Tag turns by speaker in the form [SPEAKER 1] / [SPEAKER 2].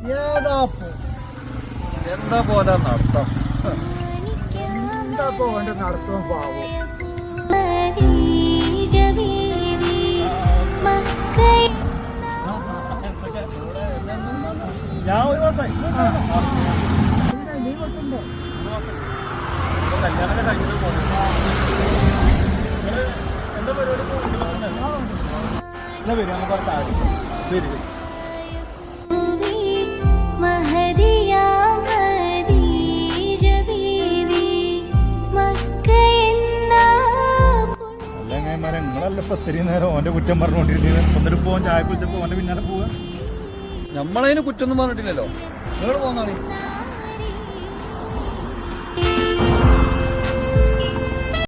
[SPEAKER 1] ഏതാപ്പോ എന്താ പോലെ നടത്തം എന്താ പോവന്റെ നടത്തം പാവോ ഞാൻ ഒരു മാസമായി നീ കൊണ്ടുണ്ടോ കല്യാണം കഴിഞ്ഞിട്ട് പോകുന്നു എന്താ പരിപാടി എന്നാ വരും നമുക്ക് താഴെ വരും നിങ്ങളല്ല ഇപ്പൊ ഇത്രയും നേരം ഓന്റെ കുറ്റം പറഞ്ഞുകൊണ്ടിരുന്നത് ഒന്നിട്ട് പോവാൻ ചായ കുടിച്ചപ്പോ ഓന്റെ പിന്നാലെ പോവാ നമ്മളതിന് കുറ്റൊന്നും പറഞ്ഞിട്ടില്ലല്ലോ നിങ്ങൾ പോന്നാണ്